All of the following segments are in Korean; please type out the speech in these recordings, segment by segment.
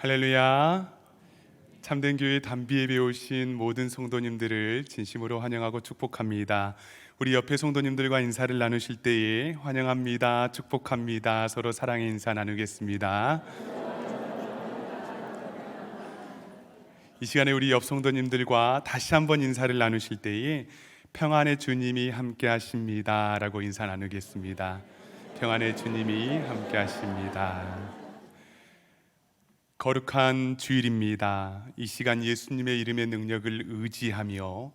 할렐루야. 참된 교회 단비에 오신 모든 성도님들을 진심으로 환영하고 축복합니다. 우리 옆에 성도님들과 인사를 나누실 때에 환영합니다, 축복합니다, 서로 사랑의 인사 나누겠습니다. 이 시간에 우리 옆 성도님들과 다시 한번 인사를 나누실 때에 평안의 주님이 함께 하십니다 라고 인사 나누겠습니다. 평안의 주님이 함께 하십니다. 거룩한 주일입니다. 이 시간 예수님의 이름의 능력을 의지하며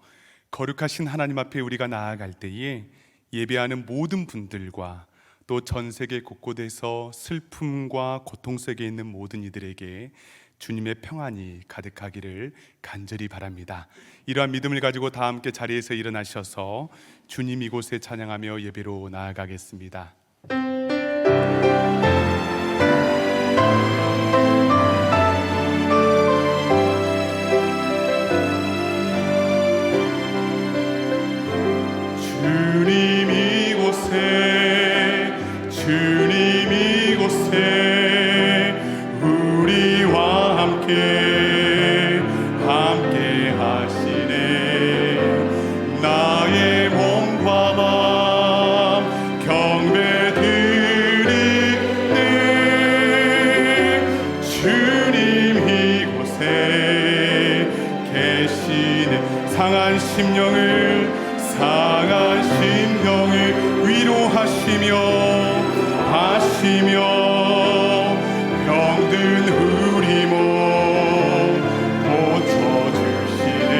거룩하신 하나님 앞에 우리가 나아갈 때에 예배하는 모든 분들과 또 전 세계 곳곳에서 슬픔과 고통 속에 있는 모든 이들에게 주님의 평안이 가득하기를 간절히 바랍니다. 이러한 믿음을 가지고 다 함께 자리에서 일어나셔서 주님 이곳에 찬양하며 예배로 나아가겠습니다. 주님 이곳에 우리와 함께 하시네. 나의 몸과 맘 경배 드리네. 주님 이곳에 계시네. 상한 심령을 위로하시며 병든 우리 몸 고쳐주시네.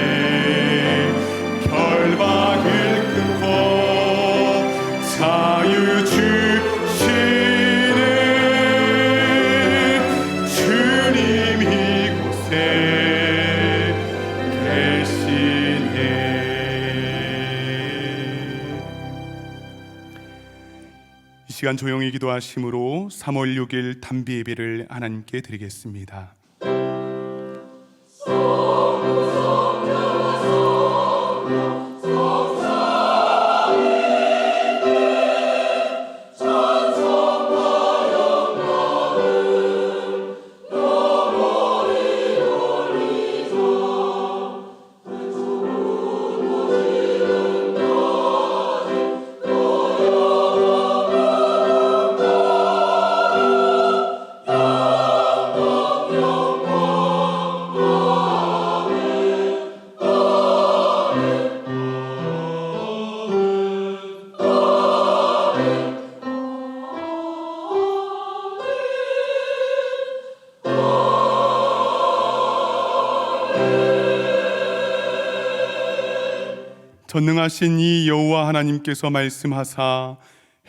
결박을 끊고 자유 주시네. 주님 이곳에 계시네. 이 시간 조용히 기도하심으로 3월 6일 단비 예배를 하나님께 드리겠습니다. 전능하신 이 여호와 하나님께서 말씀하사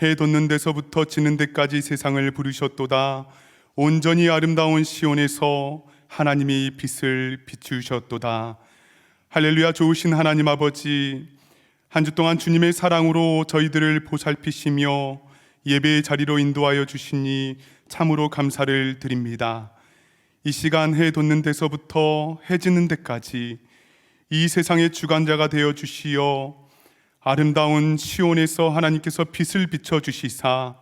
해 돋는 데서부터 지는 데까지 세상을 부르셨도다. 온전히 아름다운 시온에서 하나님이 빛을 비추셨도다. 할렐루야. 좋으신 하나님 아버지, 한 주 동안 주님의 사랑으로 저희들을 보살피시며 예배의 자리로 인도하여 주시니 참으로 감사를 드립니다. 이 시간 해 돋는 데서부터 해 지는 데까지 이 세상의 주관자가 되어 주시어 아름다운 시온에서 하나님께서 빛을 비춰 주시사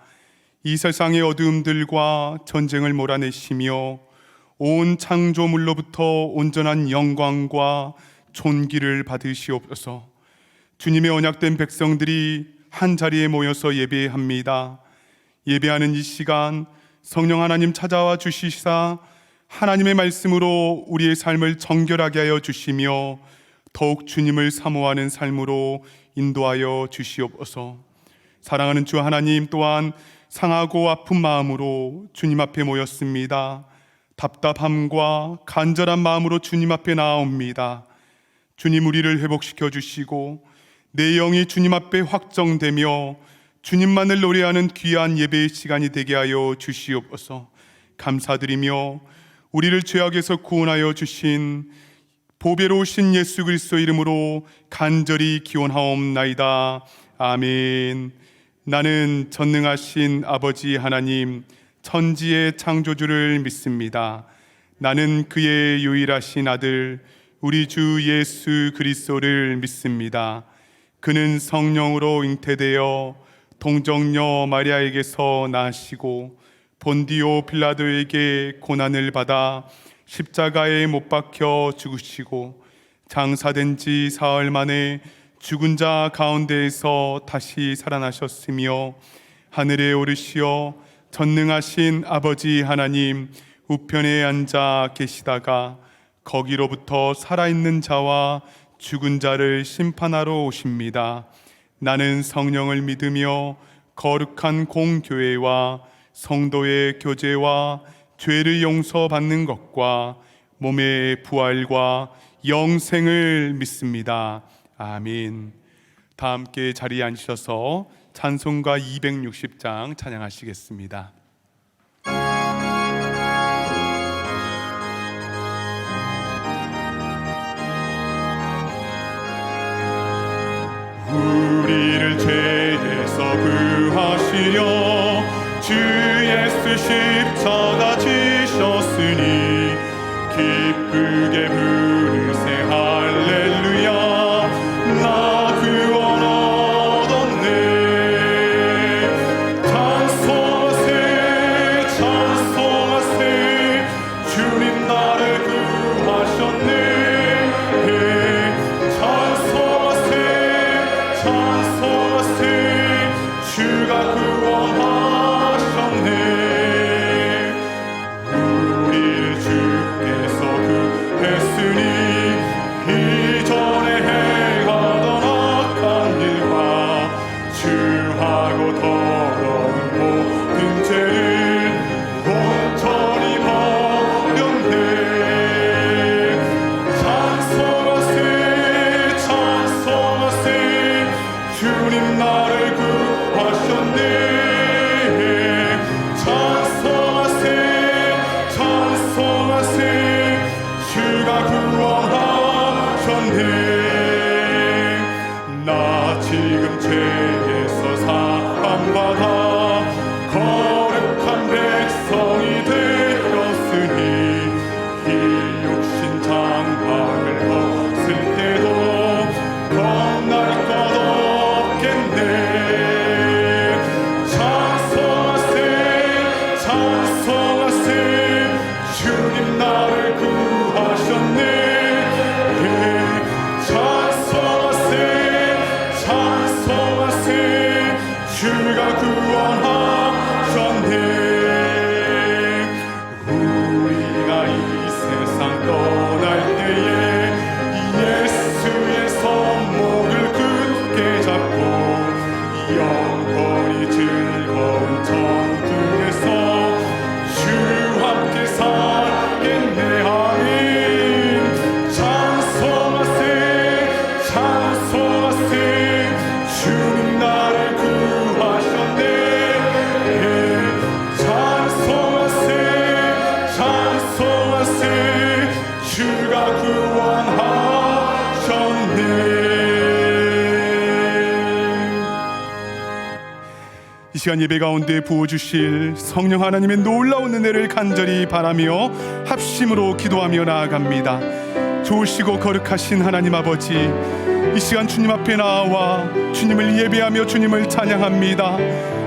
이 세상의 어두움들과 전쟁을 몰아내시며 온 창조물로부터 온전한 영광과 존귀를 받으시옵소서. 주님의 언약된 백성들이 한 자리에 모여서 예배합니다. 예배하는 이 시간 성령 하나님 찾아와 주시사 하나님의 말씀으로 우리의 삶을 정결하게 하여 주시며 더욱 주님을 사모하는 삶으로 인도하여 주시옵소서. 사랑하는 주 하나님, 또한 상하고 아픈 마음으로 주님 앞에 모였습니다. 답답함과 간절한 마음으로 주님 앞에 나아옵니다. 주님, 우리를 회복시켜 주시고 내 영이 주님 앞에 확정되며 주님만을 노래하는 귀한 예배의 시간이 되게 하여 주시옵소서. 감사드리며 우리를 죄악에서 구원하여 주신 보배로우신 예수 그리스도 이름으로 간절히 기원하옵나이다. 아멘. 나는 전능하신 아버지 하나님, 천지의 창조주를 믿습니다. 나는 그의 유일하신 아들 우리 주 예수 그리스도를 믿습니다. 그는 성령으로 잉태되어 동정녀 마리아에게서 나시고 본디오 빌라도에게 고난을 받아 십자가에 못 박혀 죽으시고 장사된 지 사흘 만에 죽은 자 가운데에서 다시 살아나셨으며 하늘에 오르시어 전능하신 아버지 하나님 우편에 앉아 계시다가 거기로부터 살아있는 자와 죽은 자를 심판하러 오십니다. 나는 성령을 믿으며 거룩한 공교회와 성도의 교제와 죄를 용서받는 것과 몸의 부활과 영생을 믿습니다. 아멘. 다 함께 자리에 앉으셔서 찬송가 260장 찬양하시겠습니다. 우리를 죄에서 구하시려 주 예수 십자가 지셨으니 기쁘게 부르세 할렐루야 나 구원 얻었네. 찬송하세 찬송하세 주님 나를 구하셨네. 주가 구원하셨네. 우리를 주께서 구했으니 이전에 행하던 악한 일과 주하고 더러운 모든 죄를 온전히 버렸네. 찬송하세 찬송하세 주님 나를 구하셨네. 찬송하세 찬송하세 주가 구원하셨네. 나 지금 죄에서 사함받아 거룩한 백성이 되었으니 이 육신 장막을 벗을 때도 겁날 것 없겠네. 찬송하세 주님 나를 구하셨네. 찬송하세 찬송하세 주가 구원하셨네. 우리가 이 세상 떠날 때에 예수의 손목을 굳게 잡고 영원히 즐거운 천국에서 주 함께 살겠네. 아멘. 찬송하세 찬송하세 주님 나를 구하셨네. 찬송하세 찬송하세 주가 구원하셨네. 이 시간 예배 가운데 부어주실 성령 하나님의 놀라운 은혜를 간절히 바라며 합심으로 기도하며 나아갑니다. 좋으시고 거룩하신 하나님 아버지, 이 시간 주님 앞에 나와 주님을 예배하며 주님을 찬양합니다.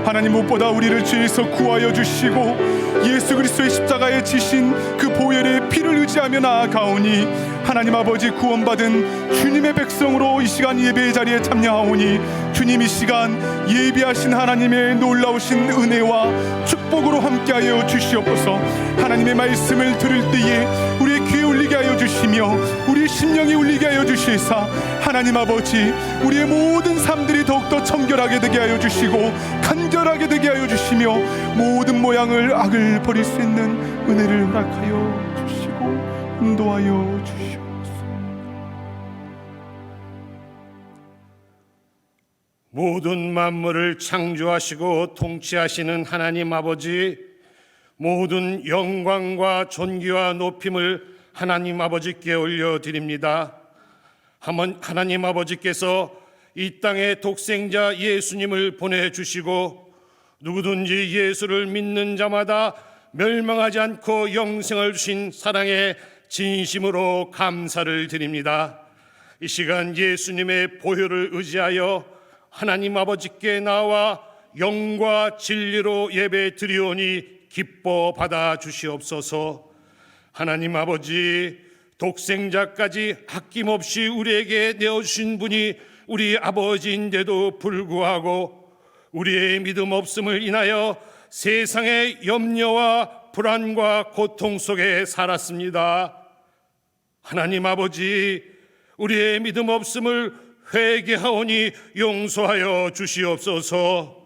하나님 무엇보다 우리를 죄에서 구하여 주시고 예수 그리스도의 십자가에 지신 그 보혈의 피를 의지하며 나아가오니 하나님 아버지 구원받은 주님의 백성으로 이 시간 예배의 자리에 참여하오니 주님 이 시간 예비하신 하나님의 놀라우신 은혜와 축복으로 함께하여 주시옵소서. 하나님의 말씀을 들을 때에 우리의 귀에 울리게 하여 주시며 우리의 심령이 울리게 하여 주시사 하나님 아버지 우리의 모든 삶들이 더욱더 청결하게 되게 하여 주시고 간결하게 되게 하여 주시며 모든 모양을 악을 버릴 수 있는 은혜를 허락하여 주시고 인도하여 주시옵소서. 모든 만물을 창조하시고 통치하시는 하나님 아버지, 모든 영광과 존귀와 높임을 하나님 아버지께 올려드립니다. 하나님 아버지께서 이 땅에 독생자 예수님을 보내주시고 누구든지 예수를 믿는 자마다 멸망하지 않고 영생을 주신 사랑에 진심으로 감사를 드립니다. 이 시간 예수님의 보혈을 의지하여 하나님 아버지께 나와 영과 진리로 예배 드리오니 기뻐 받아 주시옵소서. 하나님 아버지, 독생자까지 아낌없이 우리에게 내어주신 분이 우리 아버지인데도 불구하고 우리의 믿음 없음을 인하여 세상의 염려와 불안과 고통 속에 살았습니다. 하나님 아버지, 우리의 믿음 없음을 회개하오니 용서하여 주시옵소서.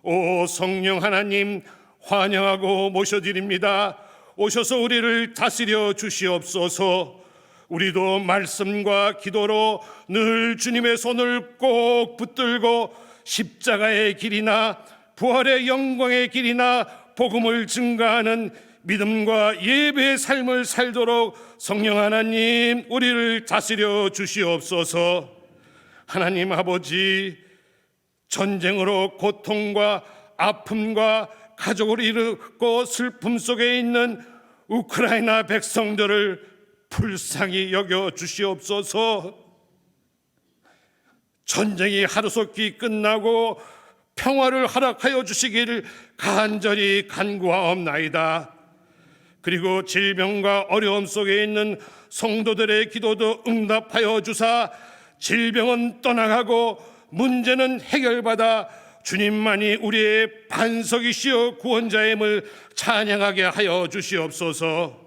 오 성령 하나님, 환영하고 모셔드립니다. 오셔서 우리를 다스려 주시옵소서. 우리도 말씀과 기도로 늘 주님의 손을 꼭 붙들고 십자가의 길이나 부활의 영광의 길이나 복음을 증가하는 믿음과 예배의 삶을 살도록 성령 하나님, 우리를 다스려 주시옵소서. 하나님 아버지, 전쟁으로 고통과 아픔과 가족을 잃고 슬픔 속에 있는 우크라이나 백성들을 불쌍히 여겨 주시옵소서. 전쟁이 하루속히 끝나고 평화를 허락하여 주시기를 간절히 간구하옵나이다. 그리고 질병과 어려움 속에 있는 성도들의 기도도 응답하여 주사 질병은 떠나가고 문제는 해결받아 주님만이 우리의 반석이시여 구원자임을 찬양하게 하여 주시옵소서.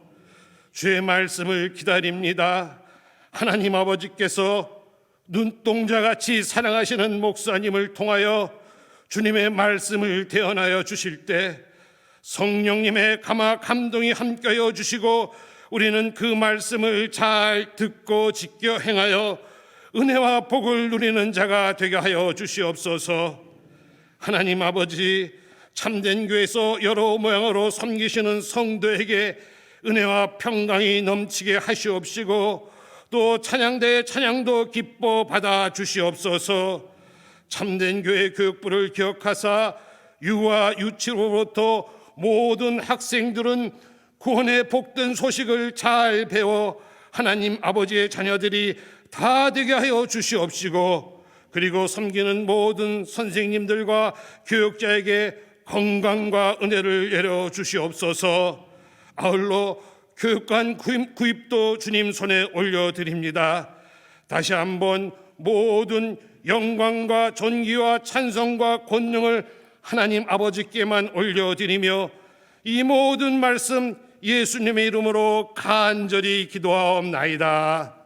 주의 말씀을 기다립니다. 하나님 아버지께서 눈동자같이 사랑하시는 목사님을 통하여 주님의 말씀을 대언하여 주실 때 성령님의 감화 감동이 함께하여 주시고 우리는 그 말씀을 잘 듣고 지켜 행하여 은혜와 복을 누리는 자가 되게 하여 주시옵소서. 하나님 아버지, 참된 교회에서 여러 모양으로 섬기시는 성도에게 은혜와 평강이 넘치게 하시옵시고 또 찬양대의 찬양도 기뻐 받아 주시옵소서. 참된 교회 교육부를 기억하사 유아 유치로부터 모든 학생들은 구원의 복된 소식을 잘 배워 하나님 아버지의 자녀들이 다 되게 하여 주시옵시고 그리고 섬기는 모든 선생님들과 교육자에게 건강과 은혜를 내려 주시옵소서. 아울러 교육관 구입도 주님 손에 올려드립니다. 다시 한번 모든 영광과 존귀와 찬송과 권능을 하나님 아버지께만 올려드리며 이 모든 말씀 예수님의 이름으로 간절히 기도하옵나이다.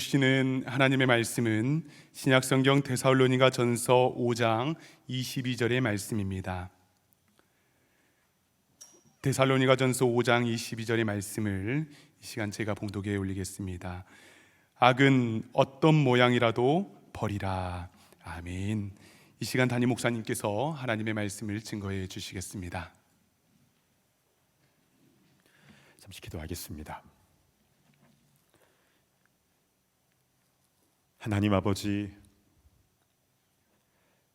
주시는 하나님의 말씀은 신약성경 데살로니가 전서 5장 22절의 말씀입니다. 데살로니가 전서 5장 22절의 말씀을 이 시간 제가 봉독에 올리겠습니다. 악은 어떤 모양이라도 버리라. 아멘. 이 시간 담임 목사님께서 하나님의 말씀을 증거해 주시겠습니다. 잠시 기도하겠습니다. 하나님 아버지,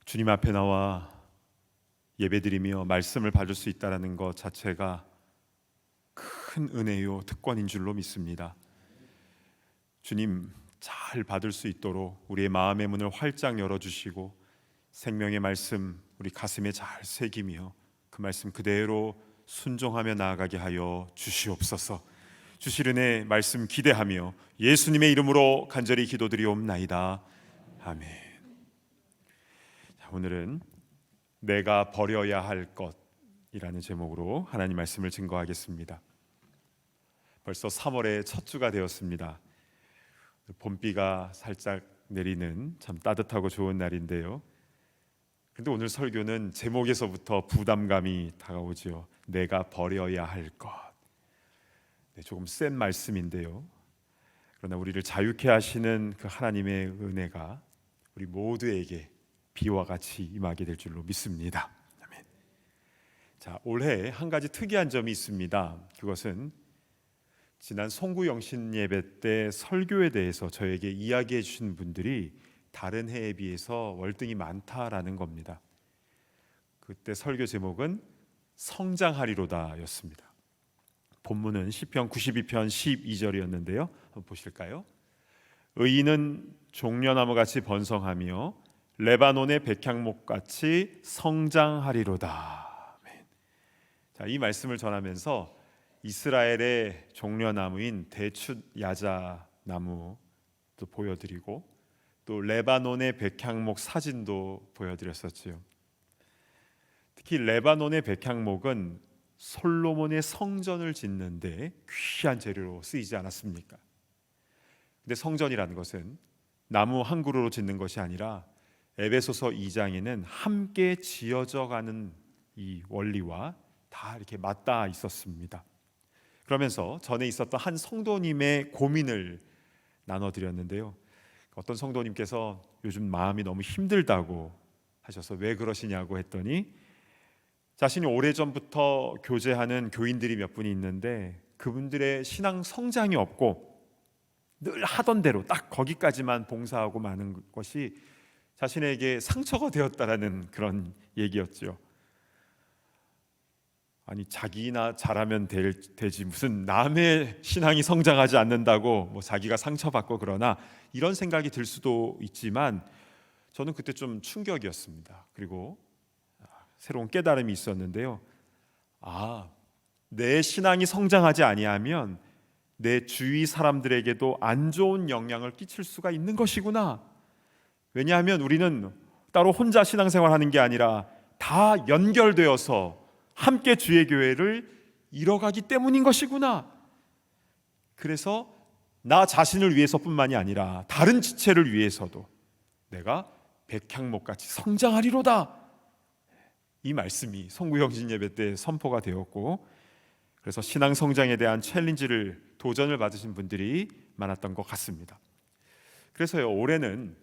주님 앞에 나와 예배드리며 말씀을 받을 수 있다는 것 자체가 큰 은혜요 특권인 줄로 믿습니다. 주님, 잘 받을 수 있도록 우리의 마음의 문을 활짝 열어주시고 생명의 말씀 우리 가슴에 잘 새기며 그 말씀 그대로 순종하며 나아가게 하여 주시옵소서. 주실 은혜 말씀 기대하며 예수님의 이름으로 간절히 기도드리옵나이다. 아멘. 자, 오늘은 내가 버려야 할 것이라는 제목으로 하나님 말씀을 증거하겠습니다. 벌써 3월의 첫 주가 되었습니다. 봄비가 살짝 내리는 참 따뜻하고 좋은 날인데요. 근데 오늘 설교는 제목에서부터 부담감이 다가오지요. 내가 버려야 할 것. 네, 조금 센 말씀인데요. 그러나 우리를 자유케 하시는 그 하나님의 은혜가 우리 모두에게 비와 같이 임하게 될 줄로 믿습니다. 아멘. 자, 올해 한 가지 특이한 점이 있습니다. 그것은 지난 송구영신 예배 때 설교에 대해서 저에게 이야기해 주신 분들이 다른 해에 비해서 월등히 많다라는 겁니다. 그때 설교 제목은 성장하리로다 였습니다. 본문은 시편 92편 12절이었는데요. 한번 보실까요? 의인은 종려나무같이 번성하며 레바논의 백향목같이 성장하리로다. 아멘. 자, 이 말씀을 전하면서 이스라엘의 종려나무인 대추 야자나무도 보여드리고 또 레바논의 백향목 사진도 보여드렸었지요. 특히 레바논의 백향목은 솔로몬의 성전을 짓는데 귀한 재료로 쓰이지 않았습니까? 근데 성전이라는 것은 나무 한 그루로 짓는 것이 아니라 에베소서 2장에는 함께 지어져 가는 이 원리와 다 이렇게 맞닿아 있었습니다. 그러면서 전에 있었던 한 성도님의 고민을 나눠드렸는데요. 어떤 성도님께서 요즘 마음이 너무 힘들다고 하셔서 왜 그러시냐고 했더니 자신이 오래전부터 교제하는 교인들이 몇 분이 있는데 그분들의 신앙 성장이 없고 늘 하던 대로 딱 거기까지만 봉사하고 마는 것이 자신에게 상처가 되었다라는 그런 얘기였죠. 아니, 자기나 잘하면 되지 무슨 남의 신앙이 성장하지 않는다고 뭐 자기가 상처받고 그러나 이런 생각이 들 수도 있지만 저는 그때 좀 충격이었습니다. 그리고 새로운 깨달음이 있었는데요. 내 신앙이 성장하지 아니하면 내 주위 사람들에게도 안 좋은 영향을 끼칠 수가 있는 것이구나. 왜냐하면 우리는 따로 혼자 신앙생활하는 게 아니라 다 연결되어서 함께 주의 교회를 이뤄가기 때문인 것이구나. 그래서 나 자신을 위해서뿐만이 아니라 다른 지체를 위해서도 내가 백향목같이 성장하리로다. 이 말씀이 송구영신 예배 때 선포가 되었고, 그래서 신앙 성장에 대한 챌린지를 도전을 받으신 분들이 많았던 것 같습니다. 그래서요, 올해는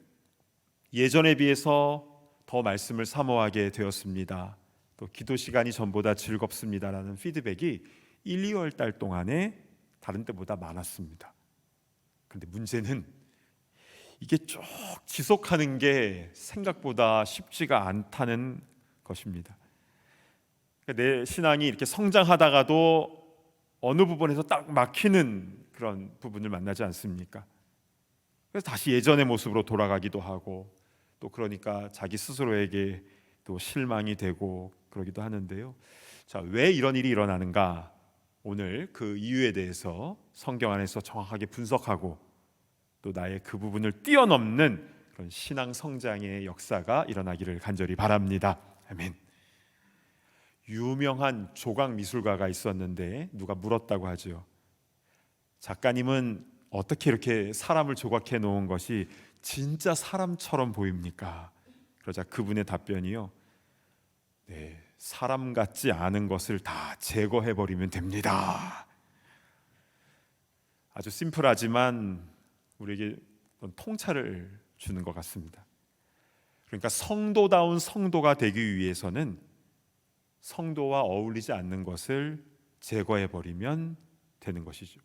예전에 비해서 더 말씀을 사모하게 되었습니다. 또 기도 시간이 전보다 즐겁습니다라는 피드백이 1, 2월 달 동안에 다른 때보다 많았습니다. 그런데 문제는 이게 쭉 지속하는 게 생각보다 쉽지가 않다는 것입니다. 내 신앙이 이렇게 성장하다가도 어느 부분에서 딱 막히는 그런 부분을 만나지 않습니까? 그래서 다시 예전의 모습으로 돌아가기도 하고 또 그러니까 자기 스스로에게 또 실망이 되고 그러기도 하는데요. 자, 왜 이런 일이 일어나는가? 오늘 그 이유에 대해서 성경 안에서 정확하게 분석하고 또 나의 그 부분을 뛰어넘는 그런 신앙 성장의 역사가 일어나기를 간절히 바랍니다. 아멘. 유명한 조각 미술가가 있었는데 누가 물었다고 하죠. 작가님은 어떻게 이렇게 사람을 조각해 놓은 것이 진짜 사람처럼 보입니까? 그러자 그분의 답변이요, 네, 사람 같지 않은 것을 다 제거해 버리면 됩니다. 아주 심플하지만 우리에게 통찰을 주는 것 같습니다. 그러니까 성도다운 성도가 되기 위해서는 성도와 어울리지 않는 것을 제거해 버리면 되는 것이죠.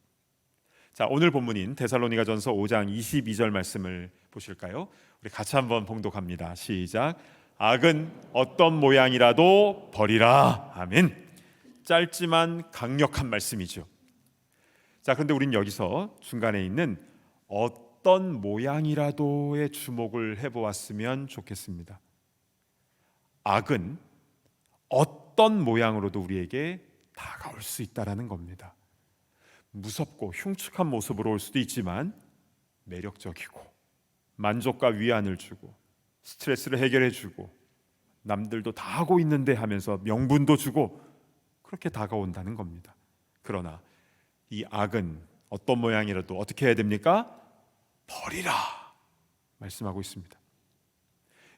자, 오늘 본문인 데살로니가전서 5장 22절 말씀을 보실까요? 우리 같이 한번 봉독합니다. 시작. 악은 어떤 모양이라도 버리라. 아멘. 짧지만 강력한 말씀이죠. 자, 그런데 우린 여기서 중간에 있는 어떤 모양이라도에 주목을 해보았으면 좋겠습니다. 악은 어떤 모양으로도 우리에게 다가올 수 있다라는 겁니다. 무섭고 흉측한 모습으로 올 수도 있지만 매력적이고 만족과 위안을 주고 스트레스를 해결해 주고 남들도 다 하고 있는데 하면서 명분도 주고 그렇게 다가온다는 겁니다. 그러나 이 악은 어떤 모양이라도 어떻게 해야 됩니까? 버리라 말씀하고 있습니다.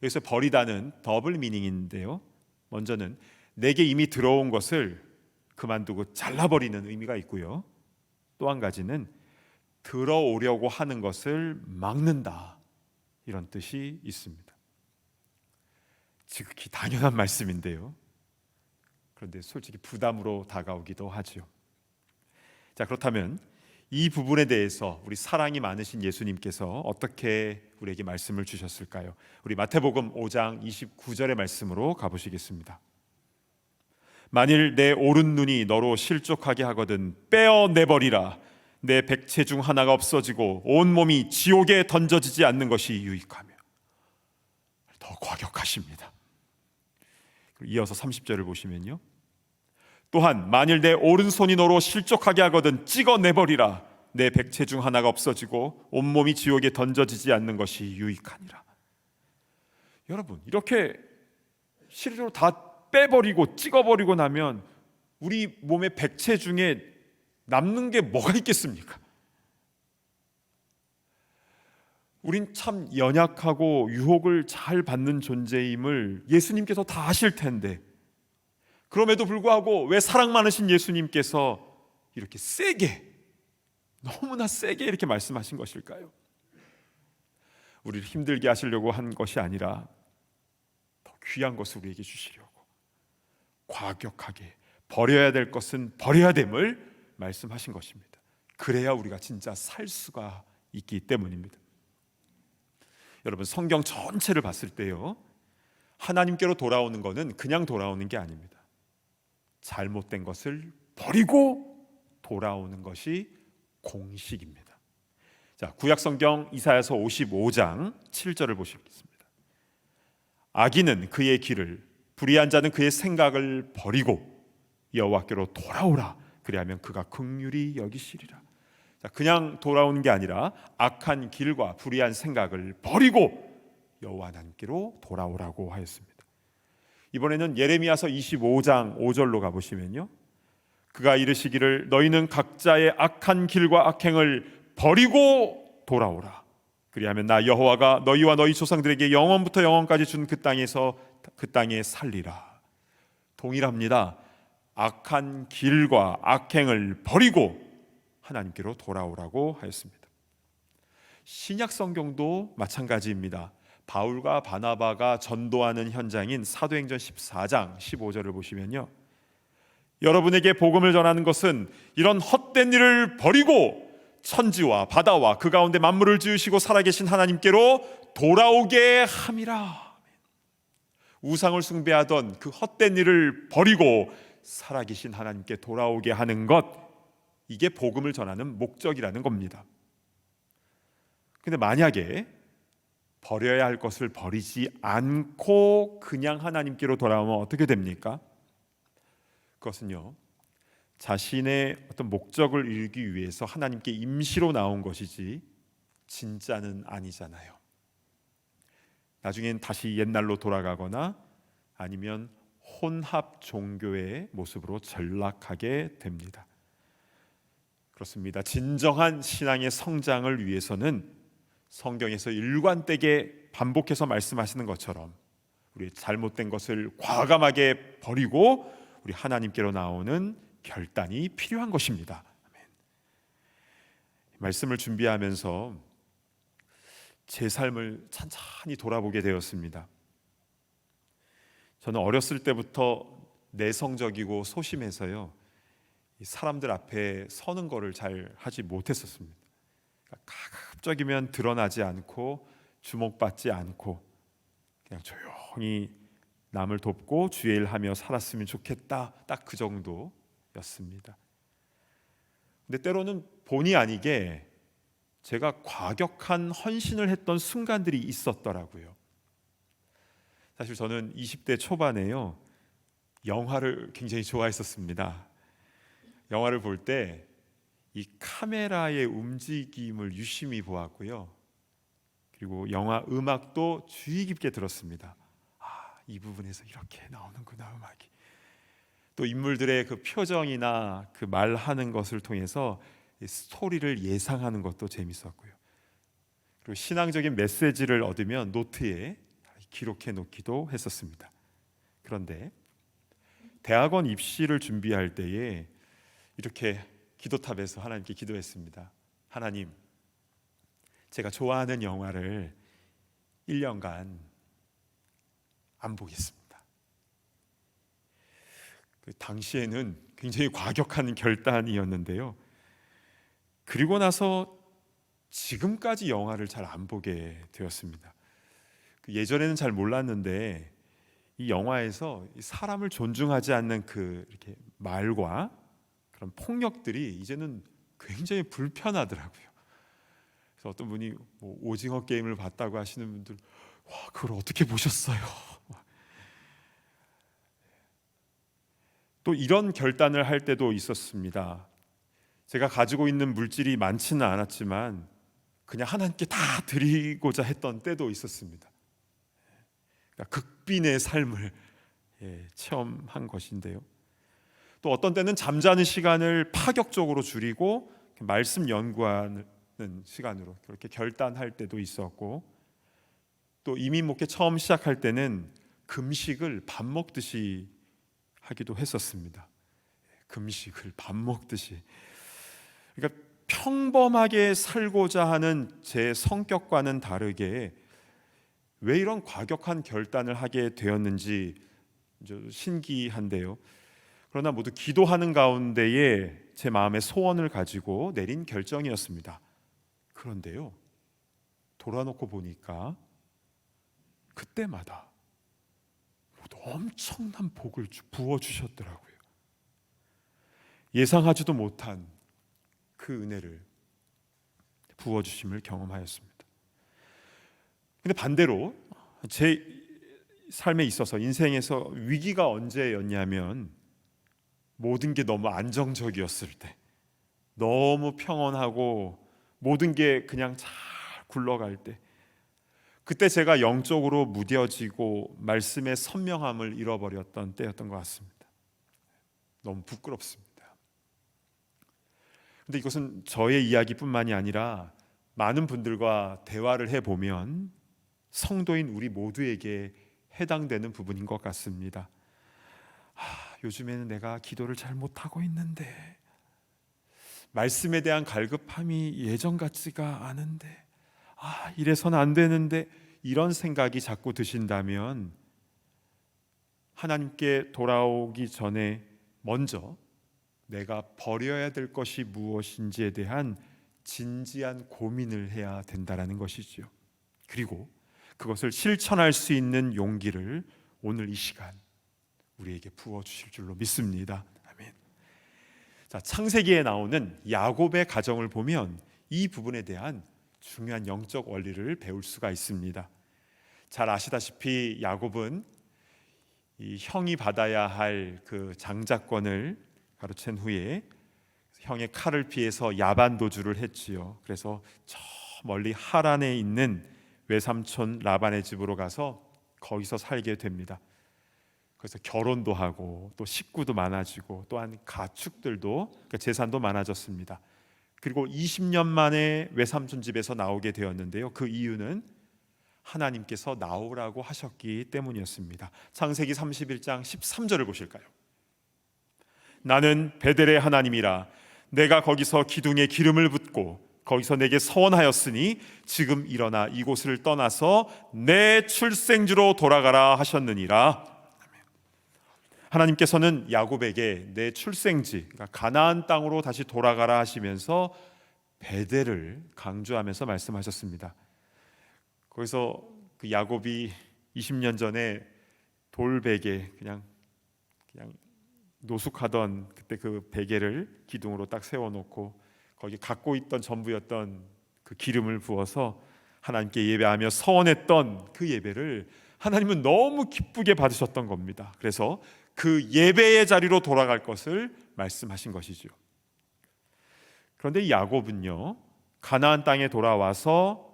여기서 버리다는 더블 미닝인데요, 먼저는 내게 이미 들어온 것을 그만두고 잘라버리는 의미가 있고요, 또 한 가지는 들어오려고 하는 것을 막는다, 이런 뜻이 있습니다. 지극히 당연한 말씀인데요, 그런데 솔직히 부담으로 다가오기도 하죠. 자, 그렇다면 이 부분에 대해서 우리 사랑이 많으신 예수님께서 어떻게 우리에게 말씀을 주셨을까요? 우리 마태복음 5장 29절의 말씀으로 가보시겠습니다. 만일 내 오른 눈이 너로 실족하게 하거든 빼어내버리라. 내 백체 중 하나가 없어지고 온 몸이 지옥에 던져지지 않는 것이 유익하며. 더 과격하십니다. 이어서 30절을 보시면요, 또한 만일 내 오른손이 너로 실족하게 하거든 찍어내버리라. 내 백체 중 하나가 없어지고 온몸이 지옥에 던져지지 않는 것이 유익하니라. 여러분, 이렇게 실제로 다 빼버리고 찍어버리고 나면 우리 몸의 백체 중에 남는 게 뭐가 있겠습니까? 우린 참 연약하고 유혹을 잘 받는 존재임을 예수님께서 다 아실 텐데, 그럼에도 불구하고 왜 사랑 많으신 예수님께서 이렇게 세게, 너무나 세게 이렇게 말씀하신 것일까요? 우리를 힘들게 하시려고 한 것이 아니라 더 귀한 것을 우리에게 주시려고 과격하게 버려야 될 것은 버려야 됨을 말씀하신 것입니다. 그래야 우리가 진짜 살 수가 있기 때문입니다. 여러분, 성경 전체를 봤을 때요, 하나님께로 돌아오는 것은 그냥 돌아오는 게 아닙니다. 잘못된 것을 버리고 돌아오는 것이 공식입니다. 자, 구약 성경 이사야서 55장 7절을 보시겠습니다. 악인은 그의 길을, 불의한 자는 그의 생각을 버리고 여호와께로 돌아오라. 그리하면 그가 긍휼히 여기시리라. 자, 그냥 돌아오는 게 아니라 악한 길과 불의한 생각을 버리고 여호와 하나님께로 돌아오라고 하였습니다. 이번에는 예레미야서 25장 5절로 가보시면요, 그가 이르시기를 너희는 각자의 악한 길과 악행을 버리고 돌아오라. 그리하면 나 여호와가 너희와 너희 조상들에게 영원부터 영원까지 준 그 땅에서 그 땅에 살리라. 동일합니다. 악한 길과 악행을 버리고 하나님께로 돌아오라고 하였습니다. 신약 성경도 마찬가지입니다. 바울과 바나바가 전도하는 현장인 사도행전 14장 15절을 보시면요, 여러분에게 복음을 전하는 것은 이런 헛된 일을 버리고 천지와 바다와 그 가운데 만물을 지으시고 살아계신 하나님께로 돌아오게 함이라. 우상을 숭배하던 그 헛된 일을 버리고 살아계신 하나님께 돌아오게 하는 것, 이게 복음을 전하는 목적이라는 겁니다. 근데 만약에 버려야 할 것을 버리지 않고 그냥 하나님께로 돌아오면 어떻게 됩니까? 그것은요, 자신의 어떤 목적을 이루기 위해서 하나님께 임시로 나온 것이지 진짜는 아니잖아요. 나중엔 다시 옛날로 돌아가거나 아니면 혼합 종교의 모습으로 전락하게 됩니다. 그렇습니다. 진정한 신앙의 성장을 위해서는 성경에서 일관되게 반복해서 말씀하시는 것처럼 우리 잘못된 것을 과감하게 버리고 우리 하나님께로 나오는 결단이 필요한 것입니다. 아멘. 말씀을 준비하면서 제 삶을 찬찬히 돌아보게 되었습니다. 저는 어렸을 때부터 내성적이고 소심해서요, 사람들 앞에 서는 거를 잘 하지 못했었습니다. 가급적이면 드러나지 않고 주목받지 않고 그냥 조용히 남을 돕고 주의 일 하며 살았으면 좋겠다, 딱 그 정도였습니다. 근데 때로는 본의 아니게 제가 과격한 헌신을 했던 순간들이 있었더라고요. 사실 저는 20대 초반에요, 영화를 굉장히 좋아했었습니다. 영화를 볼 때 이 카메라의 움직임을 유심히 보았고요, 그리고 영화 음악도 주의 깊게 들었습니다. 이 부분에서 이렇게 나오는구나, 음악이. 또 인물들의 그 표정이나 그 말하는 것을 통해서 스토리를 예상하는 것도 재밌었고요. 그리고 신앙적인 메시지를 얻으면 노트에 기록해 놓기도 했었습니다. 그런데 대학원 입시를 준비할 때에 이렇게 기도탑에서 하나님께 기도했습니다. 하나님, 제가 좋아하는 영화를 1년간 안 보겠습니다. 그 당시에는 굉장히 과격한 결단이었는데요, 그리고 나서 지금까지 영화를 잘 안 보게 되었습니다. 예전에는 잘 몰랐는데 이 영화에서 사람을 존중하지 않는 그 이렇게 말과 그런 폭력들이 이제는 굉장히 불편하더라고요. 그래서 어떤 분이 뭐 오징어 게임을 봤다고 하시는 분들, 와, 그걸 어떻게 보셨어요? 또 이런 결단을 할 때도 있었습니다. 제가 가지고 있는 물질이 많지는 않았지만 그냥 하나님께 다 드리고자 했던 때도 있었습니다. 그러니까 극빈의 삶을 체험한 것인데요. 또 어떤 때는 잠자는 시간을 파격적으로 줄이고 말씀 연구하는 시간으로 그렇게 결단할 때도 있었고, 또 이민 목회 처음 시작할 때는 금식을 밥 먹듯이 하기도 했었습니다. 금식을 밥 먹듯이. 그러니까 평범하게 살고자 하는 제 성격과는 다르게 왜 이런 과격한 결단을 하게 되었는지 신기한데요. 그러나 모두 기도하는 가운데에 제 마음의 소원을 가지고 내린 결정이었습니다. 그런데요, 돌아놓고 보니까 그때마다 모두 엄청난 복을 부어주셨더라고요. 예상하지도 못한 그 은혜를 부어주심을 경험하였습니다. 근데 반대로 제 삶에 있어서 인생에서 위기가 언제였냐면 모든 게 너무 안정적이었을 때, 너무 평온하고 모든 게 그냥 잘 굴러갈 때, 그때 제가 영적으로 무뎌지고 말씀의 선명함을 잃어버렸던 때였던 것 같습니다. 너무 부끄럽습니다. 근데 이것은 저의 이야기뿐만이 아니라 많은 분들과 대화를 해보면 성도인 우리 모두에게 해당되는 부분인 것 같습니다. 요즘에는 내가 기도를 잘 못하고 있는데, 말씀에 대한 갈급함이 예전 같지가 않은데, 이래서는 안 되는데, 이런 생각이 자꾸 드신다면 하나님께 돌아오기 전에 먼저 내가 버려야 될 것이 무엇인지에 대한 진지한 고민을 해야 된다는 것이죠. 그리고 그것을 실천할 수 있는 용기를 오늘 이 시간 우리에게 부어주실 줄로 믿습니다. 아멘. 자, 창세기에 나오는 야곱의 가정을 보면 이 부분에 대한 중요한 영적 원리를 배울 수가 있습니다. 잘 아시다시피 야곱은 이 형이 받아야 할 그 장자권을 가로챈 후에 형의 칼을 피해서 야반도주를 했지요. 그래서 저 멀리 하란에 있는 외삼촌 라반의 집으로 가서 거기서 살게 됩니다. 그래서 결혼도 하고 또 식구도 많아지고 또한 가축들도, 그러니까 재산도 많아졌습니다. 그리고 20년 만에 외삼촌 집에서 나오게 되었는데요. 그 이유는 하나님께서 나오라고 하셨기 때문이었습니다. 창세기 31장 13절을 보실까요? 나는 베델의 하나님이라 내가 거기서 기둥에 기름을 붓고 거기서 내게 서원하였으니 지금 일어나 이곳을 떠나서 내 출생지로 돌아가라 하셨느니라. 하나님께서는 야곱에게 내 출생지, 그러니까 가나안 땅으로 다시 돌아가라 하시면서 베델을 강조하면서 말씀하셨습니다. 거기서 그 야곱이 20년 전에 돌베개 그냥 노숙하던 그때 그 베개를 기둥으로 딱 세워놓고 거기 갖고 있던 전부였던 그 기름을 부어서 하나님께 예배하며 서원했던 그 예배를 하나님은 너무 기쁘게 받으셨던 겁니다. 그래서 그 예배의 자리로 돌아갈 것을 말씀하신 것이죠. 그런데 야곱은요, 가나안 땅에 돌아와서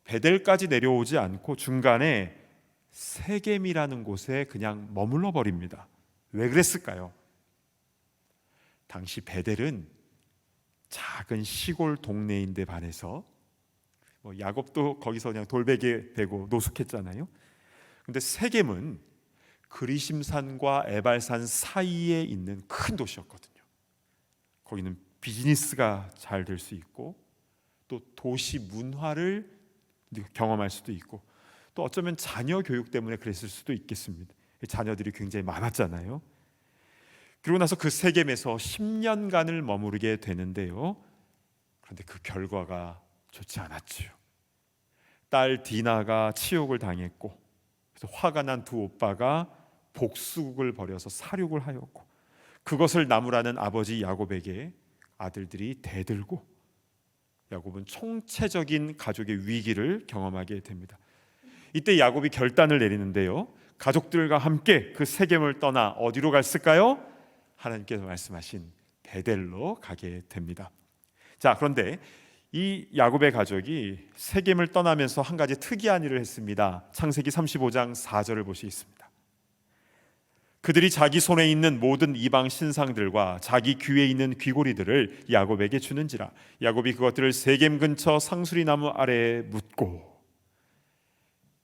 베델까지 내려오지 않고 중간에 세겜이라는 곳에 그냥 머물러 버립니다. 왜 그랬을까요? 당시 베델은 작은 시골 동네인데 반해서 야곱도 거기서 그냥 돌베개 베고 노숙했잖아요. 근데 세겜은 그리심산과 에발산 사이에 있는 큰 도시였거든요. 거기는 비즈니스가 잘 될 수 있고 또 도시 문화를 경험할 수도 있고 또 어쩌면 자녀 교육 때문에 그랬을 수도 있겠습니다. 자녀들이 굉장히 많았잖아요. 그리고 나서 그 세겜에서 10년간을 머무르게 되는데요. 그런데 그 결과가 좋지 않았지요. 딸 디나가 치욕을 당했고 그래서 화가 난 두 오빠가 복수국을 벌여서 살육을 하였고 그것을 나무라는 아버지 야곱에게 아들들이 대들고 야곱은 총체적인 가족의 위기를 경험하게 됩니다. 이때 야곱이 결단을 내리는데요. 가족들과 함께 그 세겜을 떠나 어디로 갔을까요? 하나님께서 말씀하신 베델로 가게 됩니다. 자, 그런데 이 야곱의 가족이 세겜을 떠나면서 한 가지 특이한 일을 했습니다. 창세기 35장 4절을 보시겠습니다. 그들이 자기 손에 있는 모든 이방 신상들과 자기 귀에 있는 귀고리들을 야곱에게 주는지라 야곱이 그것들을 세겜 근처 상수리나무 아래에 묻고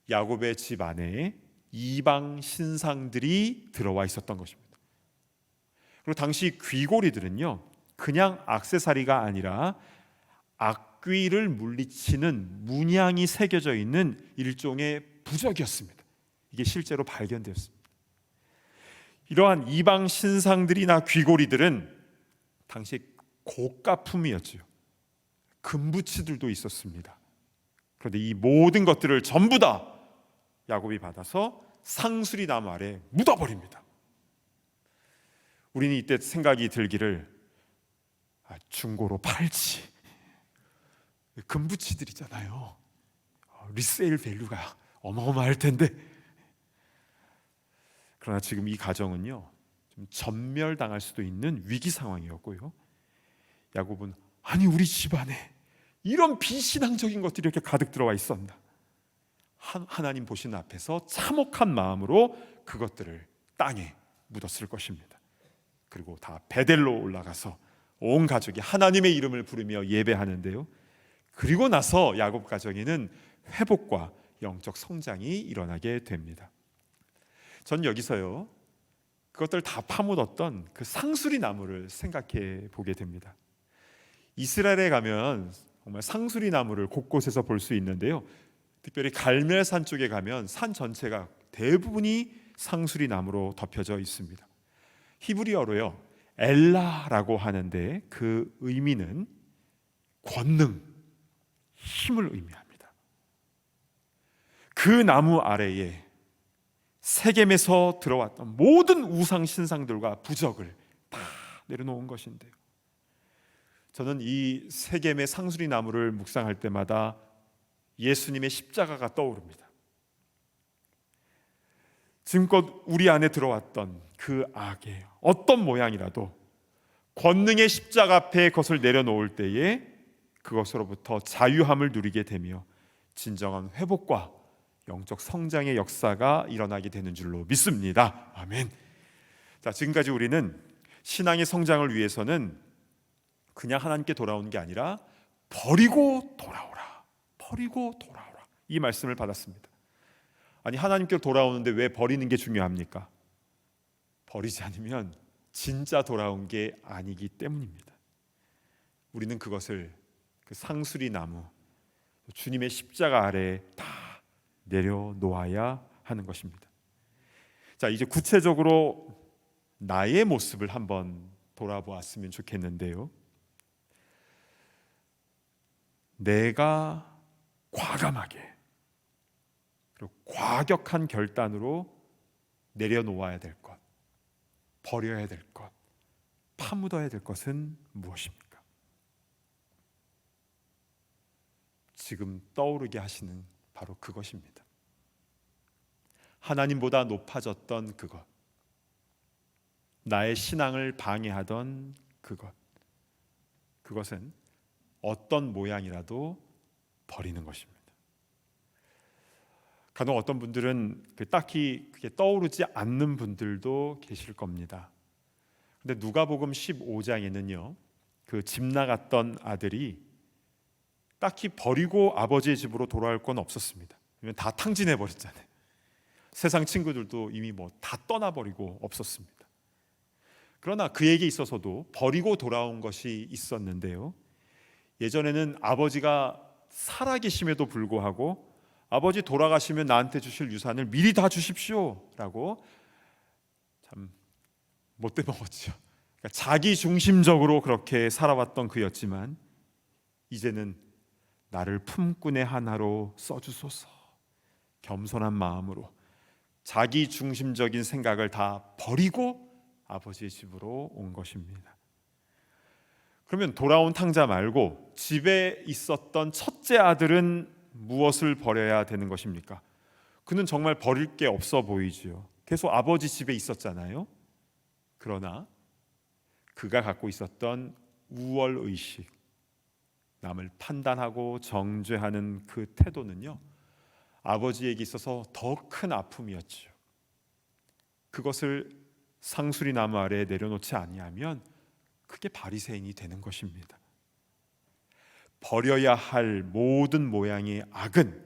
야곱의 집 안에 이방 신상들이 들어와 있었던 것입니다. 그리고 당시 귀고리들은요 그냥 액세서리가 아니라 악귀를 물리치는 문양이 새겨져 있는 일종의 부적이었습니다. 이게 실제로 발견되었습니다. 이러한 이방 신상들이나 귀고리들은 당시 고가품이었죠. 금부치들도 있었습니다. 그런데 이 모든 것들을 전부 다 야곱이 받아서 상수리 나무 아래 묻어버립니다. 우리는 이때 생각이 들기를 중고로 팔지. 금부치들이잖아요. 리세일 밸류가 어마어마할 텐데. 그러나 지금 이 가정은요 좀 전멸당할 수도 있는 위기 상황이었고요. 야곱은 아니 우리 집안에 이런 비신앙적인 것들이 이렇게 가득 들어와 있었나. 하나님 보시는 앞에서 참혹한 마음으로 그것들을 땅에 묻었을 것입니다. 그리고 다 베델로 올라가서 온 가족이 하나님의 이름을 부르며 예배하는데요. 그리고 나서 야곱 가정에는 회복과 영적 성장이 일어나게 됩니다. 전 여기서요 그것들 다 파묻었던 그 상수리 나무를 생각해 보게 됩니다. 이스라엘에 가면 정말 상수리 나무를 곳곳에서 볼 수 있는데요. 특별히 갈멜산 쪽에 가면 산 전체가 대부분이 상수리 나무로 덮여져 있습니다. 히브리어로요 엘라라고 하는데 그 의미는 권능, 힘을 의미합니다. 그 나무 아래에 세겜에서 들어왔던 모든 우상 신상들과 부적을 다 내려놓은 것인데요. 저는 이 세겜의 상수리 나무를 묵상할 때마다 예수님의 십자가가 떠오릅니다. 지금껏 우리 안에 들어왔던 그 악의 어떤 모양이라도 권능의 십자가 앞에 그것을 내려놓을 때에 그것으로부터 자유함을 누리게 되며 진정한 회복과 영적 성장의 역사가 일어나게 되는 줄로 믿습니다. 아멘. 자, 지금까지 우리는 신앙의 성장을 위해서는 그냥 하나님께 돌아오는 게 아니라 버리고 돌아오라. 버리고 돌아오라. 이 말씀을 받았습니다. 아니, 하나님께로 돌아오는데 왜 버리는 게 중요합니까? 버리지 않으면 진짜 돌아온 게 아니기 때문입니다. 우리는 그것을 그 상수리 나무, 주님의 십자가 아래에 다 내려놓아야 하는 것입니다. 자, 이제 구체적으로 나의 모습을 한번 돌아보았으면 좋겠는데요. 내가 과감하게 그리고 과격한 결단으로 내려놓아야 될 것, 버려야 될 것, 파묻어야 될 것은 무엇입니까? 지금 떠오르게 하시는 바로 그것입니다. 하나님보다 높아졌던 그것, 나의 신앙을 방해하던 그것, 그것은 어떤 모양이라도 버리는 것입니다. 간혹 어떤 분들은 딱히 그게 떠오르지 않는 분들도 계실 겁니다. 근데 누가복음 15장에는요, 그 집 나갔던 아들이 딱히 버리고 아버지의 집으로 돌아올 건 없었습니다. 왜냐면 다 탕진해 버렸잖아요. 세상 친구들도 이미 뭐 다 떠나버리고 없었습니다. 그러나 그에게 있어서도 버리고 돌아온 것이 있었는데요. 예전에는 아버지가 살아계심에도 불구하고 아버지 돌아가시면 나한테 주실 유산을 미리 다 주십시오 라고 참 못돼 먹었죠. 그러니까 자기 중심적으로 그렇게 살아왔던 그였지만 이제는 나를 품꾼의 하나로 써주소서, 겸손한 마음으로 자기 중심적인 생각을 다 버리고 아버지의 집으로 온 것입니다. 그러면 돌아온 탕자 말고 집에 있었던 첫째 아들은 무엇을 버려야 되는 것입니까? 그는 정말 버릴 게 없어 보이지요. 계속 아버지 집에 있었잖아요. 그러나 그가 갖고 있었던 우월의식, 남을 판단하고 정죄하는 그 태도는요, 아버지에게 있어서 더 큰 아픔이었죠. 그것을 상수리 나무 아래에 내려놓지 아니하면 그게 바리새인이 되는 것입니다. 버려야 할 모든 모양의 악은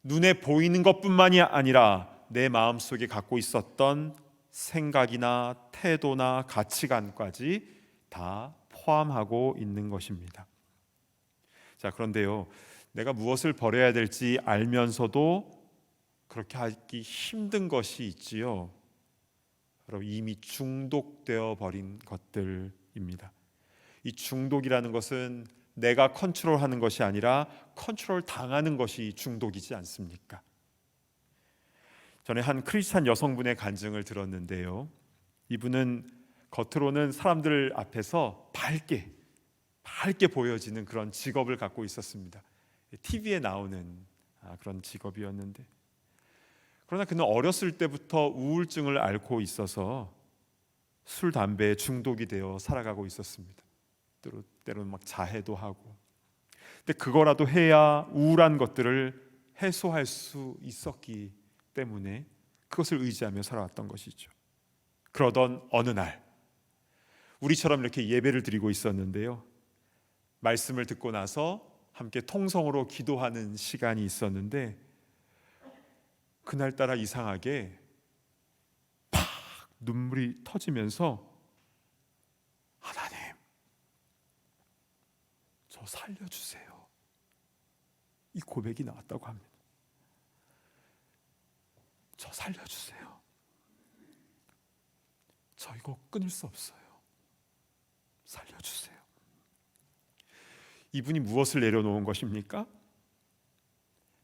눈에 보이는 것뿐만이 아니라 내 마음속에 갖고 있었던 생각이나 태도나 가치관까지 다 포함하고 있는 것입니다. 자, 그런데요, 내가 무엇을 버려야 될지 알면서도 그렇게 하기 힘든 것이 있지요. 바로 이미 중독되어 버린 것들입니다. 이 중독이라는 것은 내가 컨트롤하는 것이 아니라 컨트롤 당하는 것이 중독이지 않습니까? 전에 한 크리스찬 여성분의 간증을 들었는데요. 이분은 겉으로는 사람들 앞에서 밝게 보여지는 그런 직업을 갖고 있었습니다. TV에 나오는 그런 직업이었는데, 그러나 그는 어렸을 때부터 우울증을 앓고 있어서 술, 담배에 중독이 되어 살아가고 있었습니다. 때로는 막 자해도 하고. 근데 그거라도 해야 우울한 것들을 해소할 수 있었기 때문에 그것을 의지하며 살아왔던 것이죠. 그러던 어느 날 우리처럼 이렇게 예배를 드리고 있었는데요. 말씀을 듣고 나서 함께 통성으로 기도하는 시간이 있었는데 그날따라 이상하게 팍 눈물이 터지면서 하나님, 저 살려주세요, 이 고백이 나왔다고 합니다. 저 살려주세요, 저 이거 끊을 수 없어요, 살려주세요. 이분이 무엇을 내려놓은 것입니까?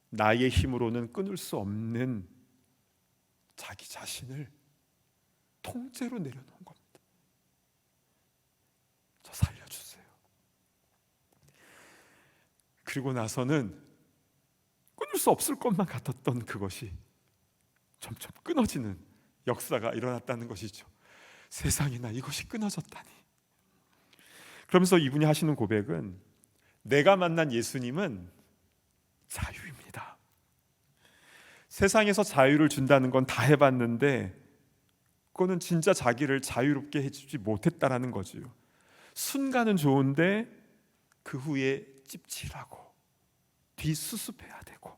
나의 힘으로는 끊을 수 없는 자기 자신을 통째로 내려놓은 겁니다. 저 살려주세요. 그리고 나서는 끊을 수 없을 것만 같았던 그것이 점점 끊어지는 역사가 일어났다는 것이죠. 세상에나 이것이 끊어졌다니. 그러면서 이분이 하시는 고백은, 내가 만난 예수님은 자유입니다. 세상에서 자유를 준다는 건 다 해봤는데 그거는 진짜 자기를 자유롭게 해주지 못했다라는 거지요. 순간은 좋은데 그 후에 찝찝하고 뒤수습해야 되고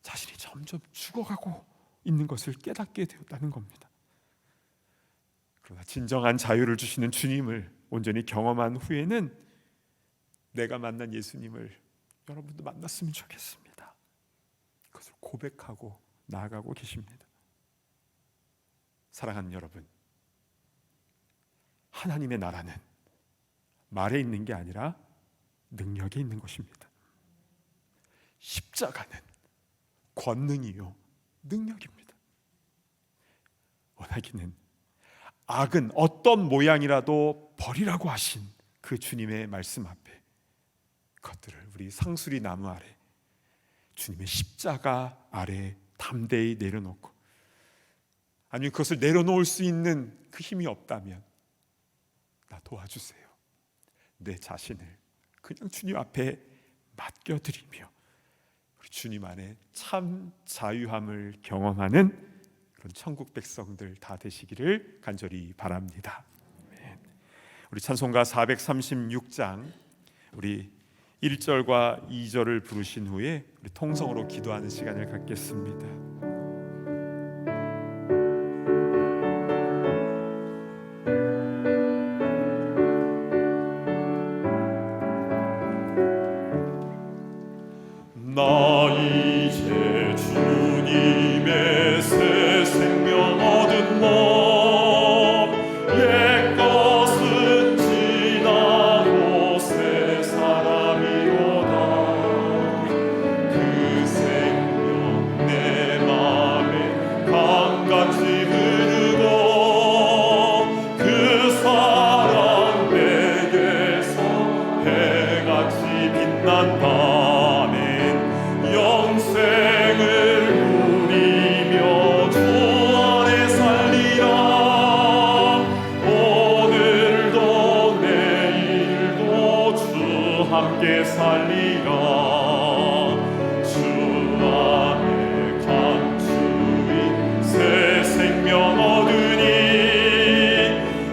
자신이 점점 죽어가고 있는 것을 깨닫게 되었다는 겁니다. 그러나 진정한 자유를 주시는 주님을 온전히 경험한 후에는 내가 만난 예수님을 여러분도 만났으면 좋겠습니다. 그것을 고백하고 나아가고 계십니다. 사랑하는 여러분, 하나님의 나라는 말에 있는 게 아니라 능력에 있는 것입니다. 십자가는 권능이요 능력입니다. 원하기는 악은 어떤 모양이라도 버리라고 하신 그 주님의 말씀 앞에 그것들을 우리 상수리 나무 아래 주님의 십자가 아래 담대히 내려놓고, 아니면 그것을 내려놓을 수 있는 그 힘이 없다면 나 도와주세요. 내 자신을 그냥 주님 앞에 맡겨드리며 우리 주님 안에 참 자유함을 경험하는 그런 천국 백성들 다 되시기를 간절히 바랍니다. 우리 찬송가 436장 우리 1절과 2절을 부르신 후에 우리 통성으로 기도하는 시간을 갖겠습니다. 나 이제 주님의 새 생명 얻은 몸, 옛 것은 지나고 새 사람이로다. 그 생명 내 맘에 강같이 흐르고 그 사랑 내게서 해같이 빛난다. 영생을 누리며 주 안에 살리라. 오늘도 내일도 주 함께 살리라. 주 안에 감추인 새 생명 얻으니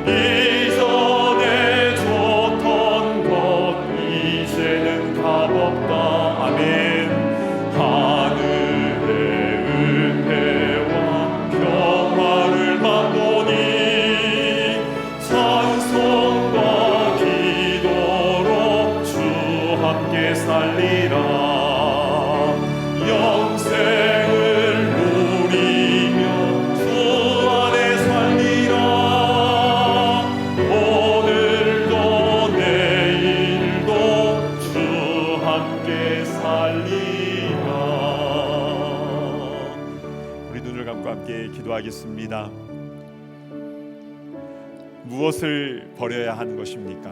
이전에 줬던 것 이제는 값없다. 아멘. 하늘의 은혜와 평화를 맛보니 찬송과 기도로 주 함께 살리라. 영생을 누리며 주 안에 살리라. 오늘도 내일도 주 함께 살리라. 우리 눈을 감고 함께 기도하겠습니다. 무엇을 버려야 하는 것입니까?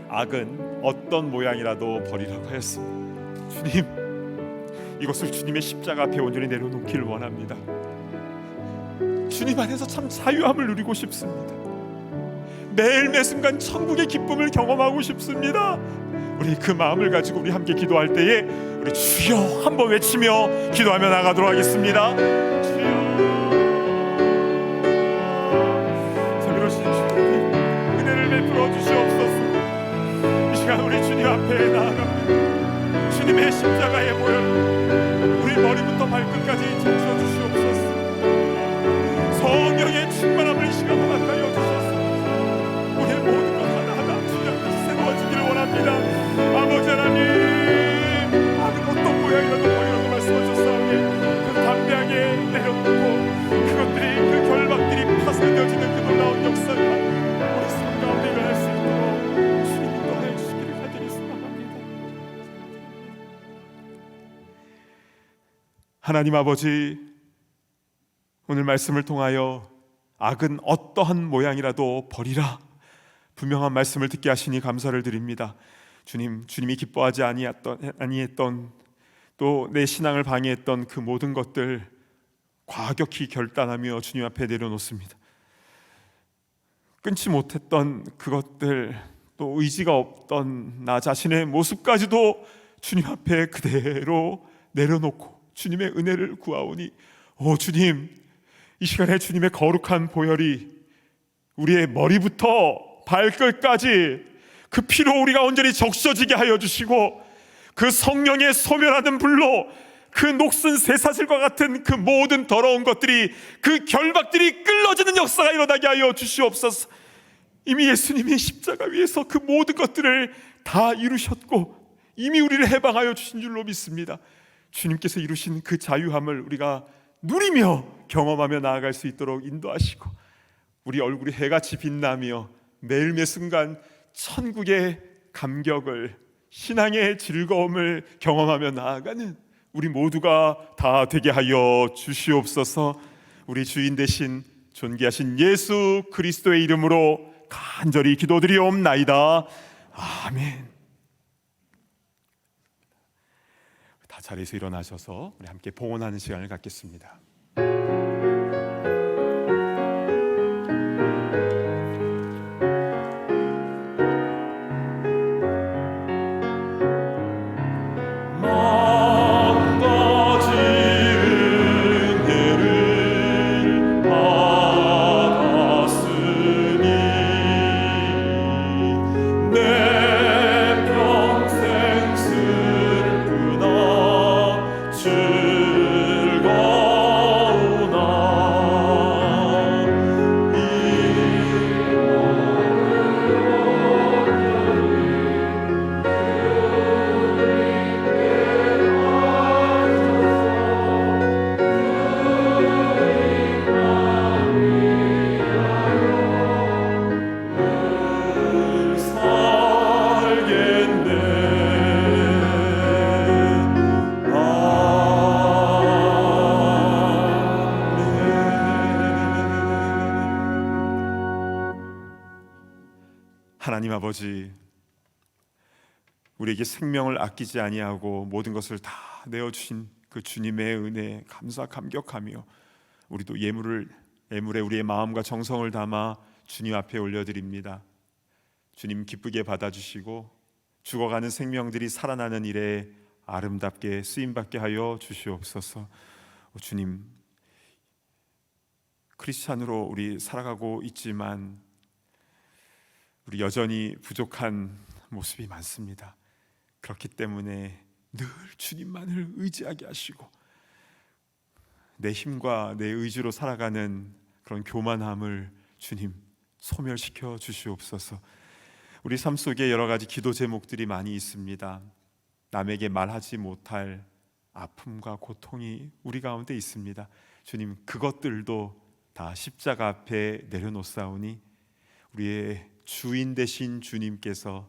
악은 어떤 모양이라도 버리라고 하였습니다. 주님, 이것을 주님의 십자가 앞에 온전히 내려놓기를 원합니다. 주님 안에서 참 자유함을 누리고 싶습니다. 매일 매 순간 천국의 기쁨을 경험하고 싶습니다. 우리 그 마음을 가지고 우리 함께 기도할 때에 우리 주여 한번 외치며 기도하며 나가도록 하겠습니다. 주여, 자비로우신 주님, 은혜를 베풀어 주시옵소서. 이 시간 우리 주님 앞에 나아갑니다. 주님의 십자가의 보혈 우리 머리부터 발끝까지 적셔 주시옵소서. 성령의 충만함을 이 시간 허락하여 주셔서 우리의 모든 것 하나하나 주님 앞에서 새로워지기를 원합니다. 아버지 하나님, 악은 어떤 모양이라도 버리라고 말씀하셨사오니 그 담대하게 내려놓고 그것들이 그 결박들이 파손되어지는 그 놀라운 역사가 우리 삶 가운데 일어날 수 있도록 주님 인도하여 주시기를 간절히 소망합니다. 하나님 아버지, 오늘 말씀을 통하여 악은 어떠한 모양이라도 버리라 분명한 말씀을 듣게 하시니 감사를 드립니다. 주님이 기뻐하지 아니했던 또 내 신앙을 방해했던 그 모든 것들 과격히 결단하며 주님 앞에 내려놓습니다. 끊지 못했던 그것들, 또 의지가 없던 나 자신의 모습까지도 주님 앞에 그대로 내려놓고 주님의 은혜를 구하오니, 오 주님, 이 시간에 주님의 거룩한 보혈이 우리의 머리부터 발끝까지 그 피로 우리가 온전히 적셔지게 하여 주시고, 그 성령의 소멸하는 불로 그 녹슨 쇠사슬과 같은 그 모든 더러운 것들이, 그 결박들이 끌어지는 역사가 일어나게 하여 주시옵소서. 이미 예수님이 십자가 위에서 그 모든 것들을 다 이루셨고 이미 우리를 해방하여 주신 줄로 믿습니다. 주님께서 이루신 그 자유함을 우리가 누리며 경험하며 나아갈 수 있도록 인도하시고, 우리 얼굴이 해같이 빛나며 매일 매 순간 천국의 감격을, 신앙의 즐거움을 경험하며 나아가는 우리 모두가 다 되게 하여 주시옵소서. 우리 주인 되신 존귀하신 예수 그리스도의 이름으로 간절히 기도드리옵나이다. 아멘. 다 자리에서 일어나셔서 우리 함께 봉헌하는 시간을 갖겠습니다. 하나님 아버지, 우리에게 생명을 아끼지 아니하고 모든 것을 다 내어주신 그 주님의 은혜에 감사 감격하며, 우리도 예물에 우리의 마음과 정성을 담아 주님 앞에 올려드립니다. 주님 기쁘게 받아주시고 죽어가는 생명들이 살아나는 일에 아름답게 쓰임받게 하여 주시옵소서. 주님, 크리스찬으로 우리 살아가고 있지만 우리 여전히 부족한 모습이 많습니다. 그렇기 때문에 늘 주님만을 의지하게 하시고 내 힘과 내 의지로 살아가는 그런 교만함을 주님 소멸시켜 주시옵소서. 우리 삶 속에 여러 가지 기도 제목들이 많이 있습니다. 남에게 말하지 못할 아픔과 고통이 우리 가운데 있습니다. 주님, 그것들도 다 십자가 앞에 내려놓사오니 우리의 주인 되신 주님께서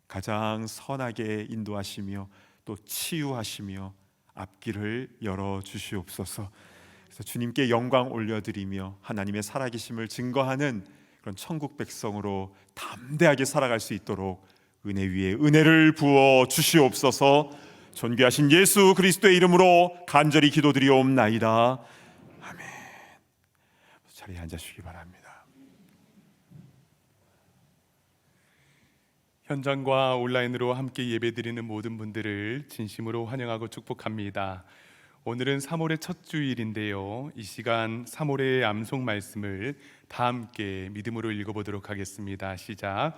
가장 선하게 인도하시며 또 치유하시며 앞길을 열어 주시옵소서. 그래서 주님께 영광 올려드리며 하나님의 살아계심을 증거하는 그런 천국 백성으로 담대하게 살아갈 수 있도록 은혜 위에 은혜를 부어 주시옵소서. 존귀하신 예수 그리스도의 이름으로 간절히 기도드리옵나이다. 아멘. 자리에 앉으시기 바랍니다. 현장과 온라인으로 함께 예배드리는 모든 분들을 진심으로 환영하고 축복합니다. 오늘은 3월의 첫 주일인데요. 이 시간 3월의 암송 말씀을 다 함께 믿음으로 읽어보도록 하겠습니다. 시작.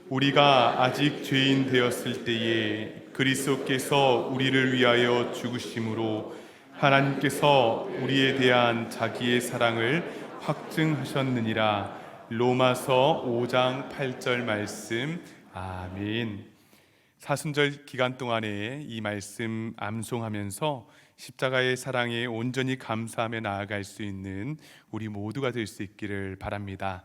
우리가 아직 죄인 되었을 때에 그리스도께서 우리를 위하여 죽으심으로 하나님께서 우리에 대한 자기의 사랑을 확증하셨느니라. 로마서 5장 8절 말씀. 아멘. 사순절 기간 동안에 이 말씀 암송하면서 십자가의 사랑에 온전히 감사하며 나아갈 수 있는 우리 모두가 될 수 있기를 바랍니다.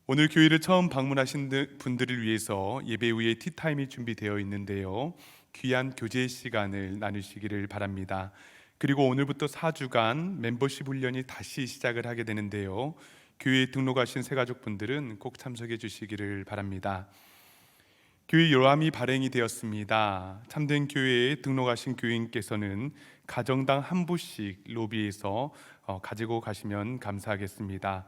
오늘 교회를 처음 방문하신 분들을 위해서 예배 후에 티타임이 준비되어 있는데요. 귀한 교제 시간을 나누시기를 바랍니다. 그리고 오늘부터 4주간 멤버십 훈련이 다시 시작을 하게 되는데요. 교회에 등록하신 새가족분들은 꼭 참석해 주시기를 바랍니다. 교회 요람이 발행이 되었습니다. 참된 교회에 등록하신 교인께서는 가정당 한 부씩 로비에서 가지고 가시면 감사하겠습니다.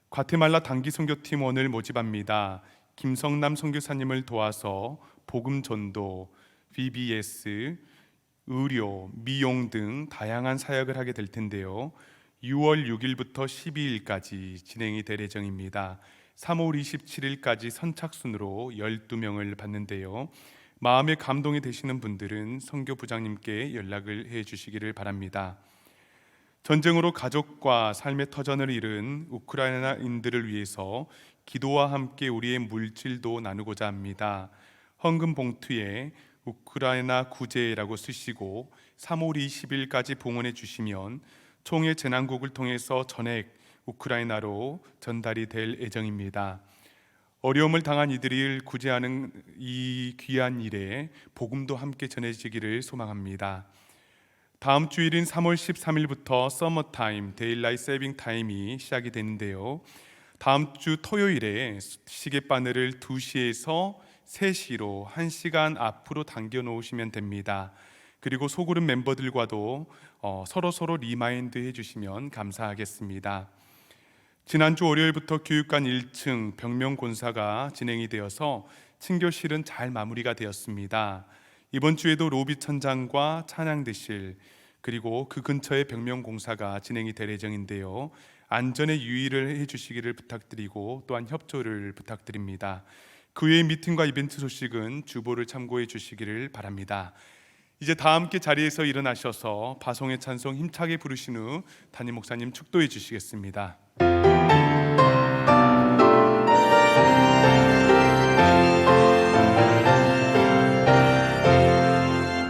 과테말라 단기 선교팀원을 모집합니다. 김성남 선교사님을 도와서 복음 전도, VBS, 의료, 미용 등 다양한 사역을 하게 될 텐데요. 6월 6일부터 12일까지 진행이 될 예정입니다. 3월 27일까지 선착순으로 12명을 받는데요. 마음에 감동이 되시는 분들은 선교 부장님께 연락을 해 주시기를 바랍니다. 전쟁으로 가족과 삶의 터전을 잃은 우크라이나인들을 위해서 기도와 함께 우리의 물질도 나누고자 합니다. 헌금 봉투에 우크라이나 구제라고 쓰시고 3월 20일까지 봉헌해 주시면 총회 재난국을 통해서 전액 우크라이나로 전달이 될 예정입니다. 어려움을 당한 이들을 구제하는 이 귀한 일에 복음도 함께 전해지기를 소망합니다. 다음 주일인 3월 13일부터 서머타임, 데일라이트 세이빙 타임이 시작이 되는데요. 다음 주 토요일에 시계바늘을 2시에서 3시로 1시간 앞으로 당겨 놓으시면 됩니다. 그리고 소그룹 멤버들과도 서로 리마인드 해주시면 감사하겠습니다. 지난주 월요일부터 교육관 1층 벽면 공사가 진행이 되어서 친교실은 잘 마무리가 되었습니다. 이번 주에도 로비 천장과 찬양대실 그리고 그 근처에 벽면 공사가 진행이 될 예정인데요. 안전에 유의를 해주시기를 부탁드리고 또한 협조를 부탁드립니다. 그 외의 미팅과 이벤트 소식은 주보를 참고해 주시기를 바랍니다. 이제 다 함께 자리에서 일어나셔서 바송의 찬송 힘차게 부르신 후 담임 목사님 축도해 주시겠습니다.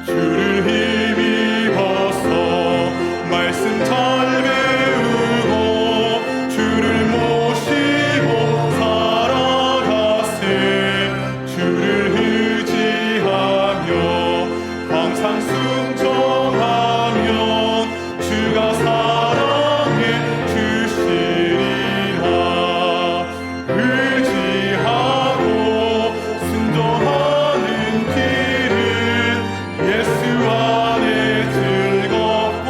주를 힘입어서 말씀 잘 배우고 주를 모시고 살아가세. 주를 의지하며 항상 순종하면 주가 사랑해 주시리라. 의지하고 순종하는 길은 예수 안에 즐겁고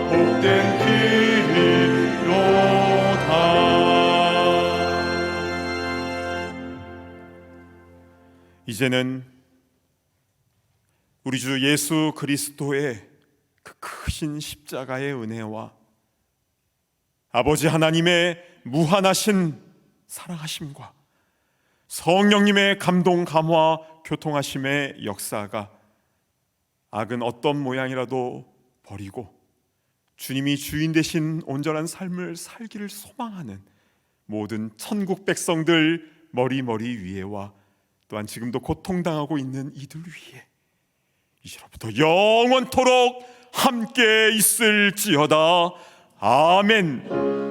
복된 길이로다. 이제는 우리 주 예수 그리스도의 그 크신 십자가의 은혜와 아버지 하나님의 무한하신 사랑하심과 성령님의 감동 감화 교통하심의 역사가 악은 어떤 모양이라도 버리고 주님이 주인 되신 온전한 삶을 살기를 소망하는 모든 천국 백성들 머리 위에와 또한 지금도 고통당하고 있는 이들 위에 이제로부터 영원토록 함께 있을지어다. 아멘.